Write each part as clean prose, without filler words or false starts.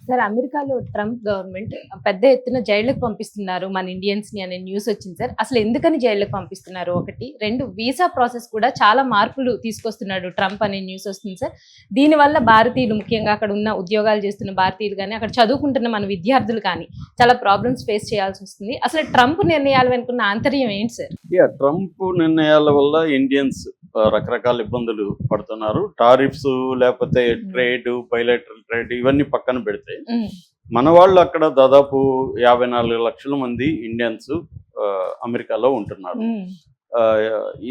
Sir అమెరికాలో Trump government పెద్ద ఎత్తున జైళ్ళకి పంపిస్తున్నారు మన ఇండియన్స్‌ని అనే న్యూస్ వచ్చింది సార్. అసలు ఎందుకని జైళ్ళకి పంపిస్తున్నారు ఒకటి. 2 వీసా ప్రాసెస్ కూడా చాలా మార్పులు తీసుకొస్తున్నాడు ట్రంప్ అనే న్యూస్ వస్తుంది సార్. దీనివల్ల భారతీయులు ముఖ్యంగా అక్కడ ఉన్న ఉద్యోగాలు చేస్తున్న భారతీయులు గాని, అక్కడ చదువుకుంటున్న మన విద్యార్థులు కానీ చాలా ప్రాబ్లమ్స్ ఫేస్ చేయాల్సి వస్తుంది. అసలు ట్రంప్ నిర్ణయాలు వెనుకున్న ఆంతర్యం ఏంటి సార్? ట్రంప్ నిర్ణయాల వల్ల ఇండియన్స్ రకరకాల ఇబ్బందులు పడుతున్నారు. టారిఫ్స్ లేకపోతే ట్రేడ్, బైలాటరల్ ట్రేడ్ ఇవన్నీ పక్కన పెడితే మన వాళ్ళు అక్కడ దాదాపు 54 లక్షల మంది ఇండియన్స్ అమెరికాలో ఉంటున్నారు.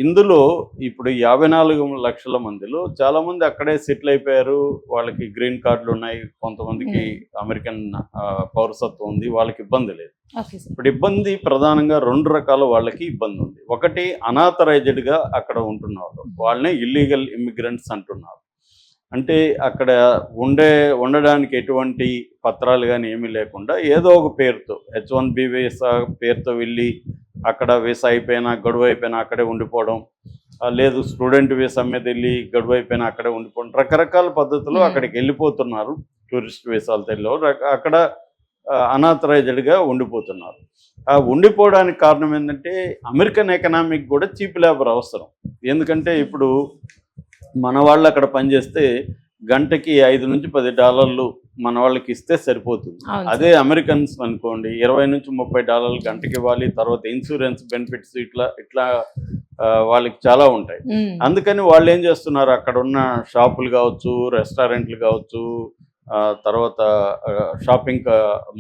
ఇందులో ఇప్పుడు 54 లక్షల మందిలో చాలా మంది అక్కడే సెటిల్ అయిపోయారు. వాళ్ళకి గ్రీన్ కార్డులు ఉన్నాయి, కొంతమందికి అమెరికన్ పౌరసత్వం ఉంది, వాళ్ళకి ఇబ్బంది లేదు. ఇప్పుడు ఇబ్బంది ప్రధానంగా 2 రకాల వాళ్ళకి ఇబ్బంది ఉంది. ఒకటి అనాథరైజ్డ్గా అక్కడ ఉంటున్నారు, వాళ్ళని ఇల్లీగల్ ఇమ్మిగ్రెంట్స్ అంటున్నారు. అంటే అక్కడ ఉండడానికి ఎటువంటి పత్రాలు కానీ ఏమీ లేకుండా ఏదో ఒక పేరుతో H1B వీసా పేరుతో వెళ్ళి అక్కడ వీసా అయిపోయినా గడువు అయిపోయినా అక్కడే ఉండిపోవడం, లేదు స్టూడెంట్ వీసా మీద వెళ్ళి గడువు అయిపోయినా అక్కడే ఉండిపోవడం, రకరకాల పద్ధతులు అక్కడికి వెళ్ళిపోతున్నారు. టూరిస్ట్ వీసాలతో అక్కడ అనాథరైజ్డ్గా ఉండిపోతున్నారు. ఉండిపోవడానికి కారణం ఏంటంటే అమెరికన్ ఎకనామిక్ కూడా చీప్ లేబర్ అవసరం. ఎందుకంటే ఇప్పుడు మన వాళ్ళు అక్కడ పనిచేస్తే గంటకి $5 నుంచి $10 మన వాళ్ళకి ఇస్తే సరిపోతుంది. అదే అమెరికన్స్ అనుకోండి $20 నుంచి $30 గంటకి ఇవ్వాలి. తర్వాత ఇన్సూరెన్స్ బెనిఫిట్స్ ఇట్లా వాళ్ళకి చాలా ఉంటాయి. అందుకని వాళ్ళు ఏం చేస్తున్నారు, అక్కడ ఉన్న షాపులు కావచ్చు, రెస్టారెంట్లు కావచ్చు, తర్వాత షాపింగ్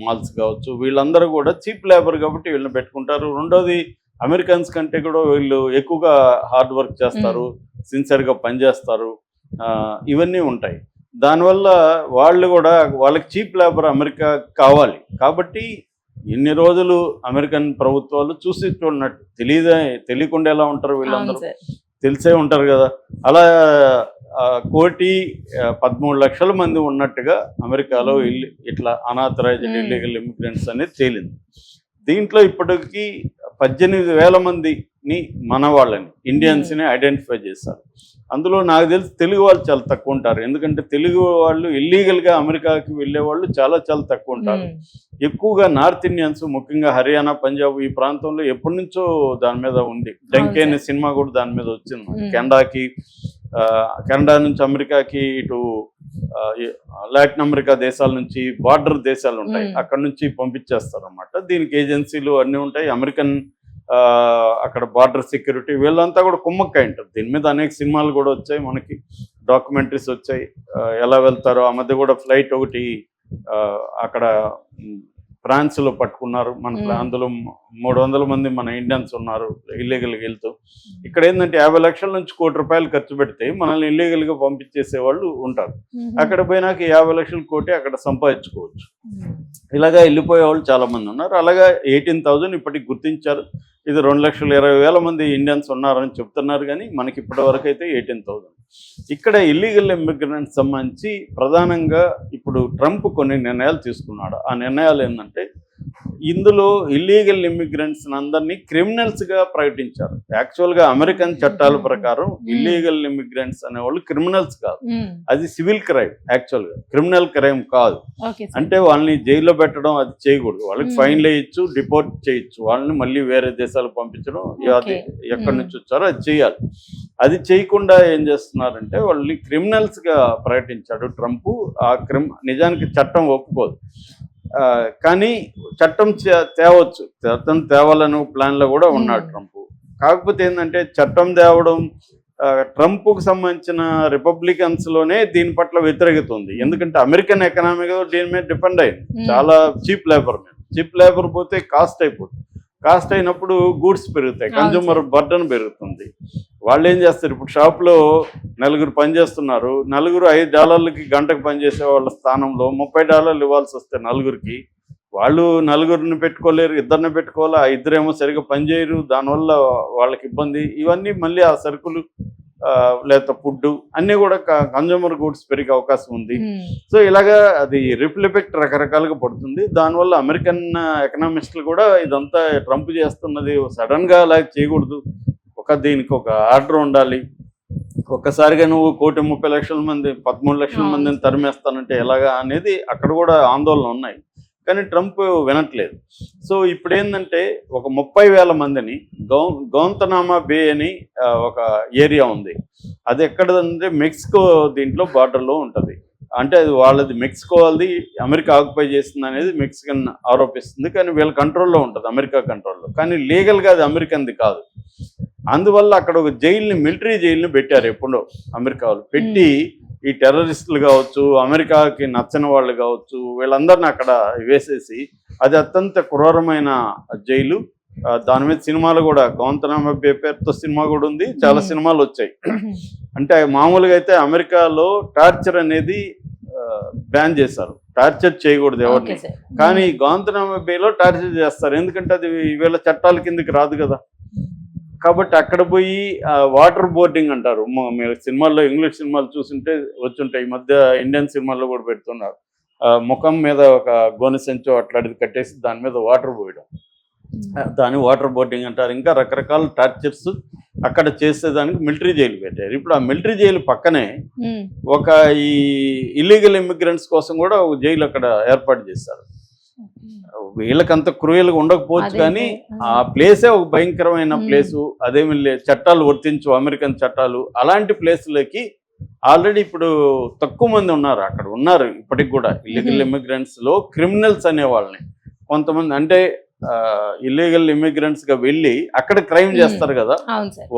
మాల్స్ కావచ్చు, వీళ్ళందరూ కూడా చీప్ లేబర్ కాబట్టి వీళ్ళని పెట్టుకుంటారు. రెండోది అమెరికన్స్ కంటే కూడా వీళ్ళు ఎక్కువగా హార్డ్ వర్క్ చేస్తారు, సిన్సియర్గా పనిచేస్తారు, ఇవన్నీ ఉంటాయి. దానివల్ల వాళ్ళు కూడా వాళ్ళకి చీప్ లేబర్ అమెరికా కావాలి. కాబట్టి ఇన్ని రోజులు అమెరికన్ ప్రభుత్వాలు చూసి చూడనట్టు తెలియకుండా ఎలా ఉంటారు వీళ్ళందరూ, తెలిసే ఉంటారు కదా. అలా 1,13,00,000 మంది ఉన్నట్టుగా అమెరికాలో ఇట్లా అనాథరైజ్డ్ ఇల్లీగల్ ఇమిగ్రెంట్స్ అనేది తేలింది. దీంట్లో ఇప్పటికీ 18,000 మందిని మన వాళ్ళని ఇండియన్స్ని ఐడెంటిఫై చేశారు. అందులో నాకు తెలిసి తెలుగు వాళ్ళు చాలా తక్కువ ఉంటారు. ఎందుకంటే తెలుగు వాళ్ళు ఇల్లీగల్గా అమెరికాకి వెళ్ళే వాళ్ళు చాలా తక్కువ ఉంటారు. ఎక్కువగా నార్త్ ఇండియన్స్, ముఖ్యంగా హర్యానా, పంజాబ్ ఈ ప్రాంతంలో ఎప్పటి నుంచో దాని మీద ఉంది. డంకే అనే సినిమా కూడా దాని మీద వచ్చింది. కెనడా నుంచి అమెరికాకి, ఇటు లాటిన్ అమెరికా దేశాల నుంచి బార్డర్ దేశాలు ఉంటాయి, అక్కడ నుంచి పంపించేస్తారు అన్నమాట. దీనికి ఏజెన్సీలు అన్నీ ఉంటాయి. అమెరికన్ అక్కడ బార్డర్ సెక్యూరిటీ వీళ్ళంతా కూడా కుమ్మక్కై ఉంటారు. దీని మీద అనేక సినిమాలు కూడా వచ్చాయి, మనకి డాక్యుమెంటరీస్ వచ్చాయి. ఎలా వెళ్తారో ఆ మధ్య కూడా ఫ్లైట్ ఒకటి అక్కడ ఫ్రాన్స్లో పట్టుకున్నారు. అందులో 300 మంది మన ఇండియన్స్ ఉన్నారు ఇల్లీగల్గా వెళ్తూ. ఇక్కడ ఏంటంటే 50 లక్షల నుంచి ₹1 కోటి ఖర్చు పెడితే మనల్ని ఇల్లీగల్గా పంపించేసే వాళ్ళు ఉంటారు. అక్కడ పోయినాక 50 లక్షల కోటి అక్కడ సంపాదించుకోవచ్చు. ఇలాగా వెళ్ళిపోయే వాళ్ళు చాలా మంది ఉన్నారు. అలాగా 18,000 ఇప్పటికి గుర్తించారు. ఇది 2,20,000 మంది ఇండియన్స్ ఉన్నారని చెప్తున్నారు, కానీ మనకి ఇప్పటి వరకు అయితే 18,000. ఇక్కడ ఇల్లీగల్ ఇమిగ్రెంట్స్ సంబంధించి ప్రధానంగా ఇప్పుడు ట్రంప్ కొన్ని నిర్ణయాలు తీసుకున్నాడు. ఆ నిర్ణయాలు ఏంటంటే, ఇందులో ఇల్లీగల్ ఇమిగ్రెంట్స్ అందరినీ క్రిమినల్స్గా ప్రకటించారు. యాక్చువల్గా అమెరికన్ చట్టాల ప్రకారం ఇల్లీగల్ ఇమిగ్రెంట్స్ అనేవాళ్ళు క్రిమినల్స్ కాదు, అది సివిల్ క్రైమ్. యాక్చువల్గా క్రిమినల్ క్రైమ్ కాదు. అంటే వాళ్ళని జైల్లో పెట్టడం అది చేయకూడదు. వాళ్ళకి ఫైన్లు వేయచ్చు, డిపోర్ట్ చేయొచ్చు, వాళ్ళని మళ్ళీ వేరే దేశాలకు పంపించడం, అది ఎక్కడి నుంచి వచ్చారో అది చేయాలి. అది చేయకుండా ఏం చేస్తున్నారంటే వాళ్ళని క్రిమినల్స్గా ప్రకటించాడు ట్రంప్. నిజానికి చట్టం ఒప్పుకోదు, కానీ చట్టం తేవాలని ప్లాన్లో కూడా ఉన్నాడు ట్రంప్. కాకపోతే ఏంటంటే చట్టం తేవడం ట్రంప్కు సంబంధించిన రిపబ్లికన్స్లోనే దీని పట్ల వ్యతిరేకత ఉంది. ఎందుకంటే అమెరికన్ ఎకనామీ దీని మీద డిపెండ్ అయింది, చాలా చీప్ లేబర్ మీద. చీప్ లేబర్ పోతే కాస్ట్ అయిపోతుంది. కాస్ట్ అయినప్పుడు గూడ్స్ పెరుగుతాయి, కన్జ్యూమర్ బర్డన్ పెరుగుతుంది. వాళ్ళు ఏం చేస్తారు, ఇప్పుడు షాప్లో 4 పని చేస్తున్నారు, $5 గంటకు పనిచేసే వాళ్ళ స్థానంలో $30 ఇవ్వాల్సి వస్తే నలుగురికి, వాళ్ళు 4 పెట్టుకోలేరు, 2 పెట్టుకోవాలి. ఆ 2 సరిగ్గా పనిచేయరు, దానివల్ల వాళ్ళకి ఇబ్బంది. ఇవన్నీ మళ్ళీ ఆ సరుకులు లేకపోతే ఫుడ్ అన్నీ కూడా కన్జ్యూమర్ గూడ్స్ పెరిగే అవకాశం ఉంది. సో ఇలాగా అది రిపిల్ ఎఫెక్ట్ రకరకాలుగా పడుతుంది. దానివల్ల అమెరికన్ ఎకనామిస్టులు కూడా ఇదంతా ట్రంప్ చేస్తున్నది సడన్గా అలా చేయకూడదు, దీనికి ఒక ఆర్డర్ ఉండాలి, ఒక్కసారిగా నువ్వు 1,30,00,000 మంది 13 లక్షల మందిని తరిమేస్తానంటే ఎలాగా అనేది అక్కడ కూడా ఆందోళన ఉన్నాయి. కానీ ట్రంప్ వినట్లేదు. సో ఇప్పుడు ఏంటంటే ఒక 30,000 మందిని గౌంతనామా బే అని ఒక ఏరియా ఉంది. అది ఎక్కడంటే మెక్సికో దీంట్లో బార్డర్లో ఉంటుంది. అంటే అది వాళ్ళది, మెక్సికో వాళ్ళది, అమెరికా ఆక్యుపై చేస్తుంది అనేది మెక్సికన్ ఆరోపిస్తుంది. కానీ వీళ్ళ కంట్రోల్లో ఉంటుంది, అమెరికా కంట్రోల్లో. కానీ లీగల్గా అది అమెరికన్ది కాదు. అందువల్ల అక్కడ ఒక జైలుని, మిలిటరీ జైలుని పెట్టారు ఎప్పుడో అమెరికా వాళ్ళు. పెట్టి ఈ టెర్రరిస్టులు కావచ్చు, అమెరికాకి నచ్చని వాళ్ళు కావచ్చు, వీళ్ళందరినీ అక్కడ వేసేసి, అది అత్యంత క్రూరమైన జైలు. దాని మీద సినిమాలు కూడా, గౌంతనామా బే పేరుతో సినిమా కూడా ఉంది, చాలా సినిమాలు వచ్చాయి. అంటే మామూలుగా అయితే అమెరికాలో టార్చర్ అనేది బ్యాన్ చేశారు, టార్చర్ చేయకూడదు ఎవరిని. కానీ గౌంతనామా బేలో టార్చర్ చేస్తారు, ఎందుకంటే అది వీళ్ళ చట్టాల కిందకి రాదు కదా. కాబట్టి అక్కడ పోయి వాటర్ బోర్డింగ్ అంటారు. మీరు సినిమాల్లో, ఇంగ్లీష్ సినిమాలు చూస్తుంటే వచ్చుంటాయి. ఈ మధ్య ఇండియన్ సినిమాల్లో కూడా పెడుతున్నారు. ముఖం మీద ఒక గోనె సంచో అట్లాంటిది కట్టేసి దాని మీద వాటర్ పోయడం, దాన్ని వాటర్ బోర్డింగ్ అంటారు. ఇంకా రకరకాల టార్చర్స్ అక్కడ చేసేదానికి మిలిటరీ జైలు పెట్టారు. ఇప్పుడు ఆ మిలిటరీ జైలు పక్కనే ఒక ఈ ఇల్లీగల్ ఇమిగ్రెంట్స్ కోసం కూడా ఒక జైలు అక్కడ ఏర్పాటు చేశారు. వీళ్ళకంత క్రూయల్గా ఉండకపోవచ్చు, కానీ ఆ ప్లేసే ఒక భయంకరమైన ప్లేసు. అదేమి చట్టాలు వర్తించు, అమెరికన్ చట్టాలు. అలాంటి ప్లేసులకి ఆల్రెడీ ఇప్పుడు తక్కువ మంది ఉన్నారు, అక్కడ ఉన్నారు ఇప్పటికి కూడా. ఇల్లీగల్ ఇమిగ్రెంట్స్ లో క్రిమినల్స్ అనే వాళ్ళని కొంతమంది, అంటే ఇల్లీగల్ ఇమిగ్రెంట్స్ గా వెళ్ళి అక్కడ క్రైమ్ చేస్తారు కదా,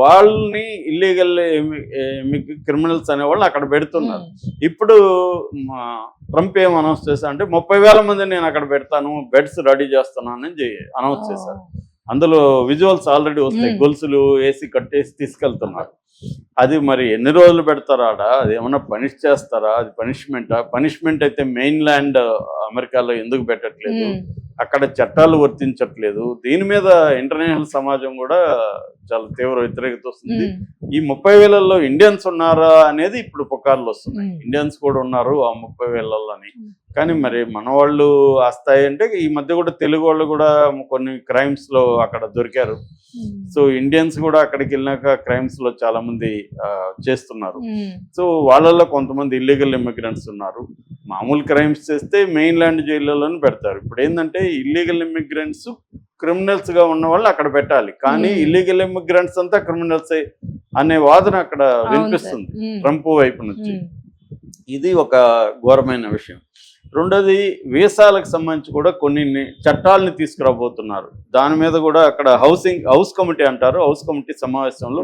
వాళ్ళని ఇల్లీగల్ క్రిమినల్స్ అనే వాళ్ళని అక్కడ పెడుతున్నారు. ఇప్పుడు ట్రంప్ ఏం అనౌన్స్ చేశా అంటే 30,000 మందిని నేను అక్కడ పెడతాను, బెడ్స్ రెడీ చేస్తున్నాను అని అనౌన్స్ చేశారు. అందులో విజువల్స్ ఆల్రెడీ వస్తాయి, గొలుసులు వేసి కట్టేసి తీసుకెళ్తున్నారు. అది మరి ఎన్ని రోజులు పెడతారా ఆడ, అది ఏమన్నా పనిష్ చేస్తారా, అది పనిష్మెంటా? పనిష్మెంట్ అయితే మెయిన్ ల్యాండ్ అమెరికాలో ఎందుకు పెట్టట్లేదు, అక్కడ చట్టాలు వర్తించట్లేదు. దీని మీద ఇంటర్నేషనల్ సమాజం కూడా చాలా తీవ్ర వ్యతిరేకత వస్తుంది. ఈ 30,000లో ఇండియన్స్ ఉన్నారా అనేది ఇప్పుడు పుకార్లు వస్తున్నాయి. ఇండియన్స్ కూడా ఉన్నారు ఆ 30,000 అని. కానీ మరి మన వాళ్ళు వస్తాయి అంటే, ఈ మధ్య కూడా తెలుగు వాళ్ళు కూడా కొన్ని క్రైమ్స్ లో అక్కడ దొరికారు. సో ఇండియన్స్ కూడా అక్కడికి వెళ్ళినాక క్రైమ్స్ లో చాలా మంది చేస్తున్నారు. సో వాళ్ళల్లో కొంతమంది ఇల్లీగల్ ఇమిగ్రెంట్స్ ఉన్నారు. మామూలు క్రైమ్స్ చేస్తే మెయిన్ ల్యాండ్ జైళ్ళలోనే పెడతారు. ఇప్పుడు ఏంటంటే ఇల్లీగల్ ఇమిగ్రెంట్స్ క్రిమినల్స్ గా ఉన్న వాళ్ళు అక్కడ పెట్టాలి, కానీ ఇల్లీగల్ ఇమిగ్రెంట్స్ అంతా క్రిమినల్స్ అనే వాదన అక్కడ వినిపిస్తుంది ట్రంప్ వైపు నుంచి. ఇది ఒక ఘోరమైన విషయం. రెండోది, వీసాలకు సంబంధించి కూడా కొన్ని చట్టాలని తీసుకురాబోతున్నారు. దాని మీద కూడా అక్కడ హౌస్ కమిటీ అంటారు, హౌస్ కమిటీ సమావేశంలో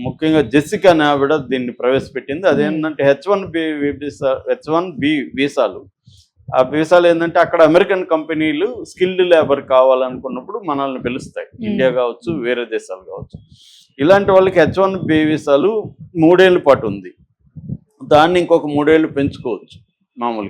ముఖ్యంగా జెసికా అనే ఆవిడ దీన్ని ప్రవేశపెట్టింది. అదేంటంటే H1B వీసాలు. ఆ వీసాలు ఏంటంటే అక్కడ అమెరికన్ కంపెనీలు స్కిల్డ్ లేబర్ కావాలనుకున్నప్పుడు మనల్ని పిలుస్తాయి, ఇండియా కావచ్చు, వేరే దేశాలు కావచ్చు. ఇలాంటి వాళ్ళకి H1B వీసాలు 3 ఏళ్ళ పాటు ఉంది. దాన్ని ఇంకొక 3 ఏళ్ళు పెంచుకోవచ్చు మామూలుగా.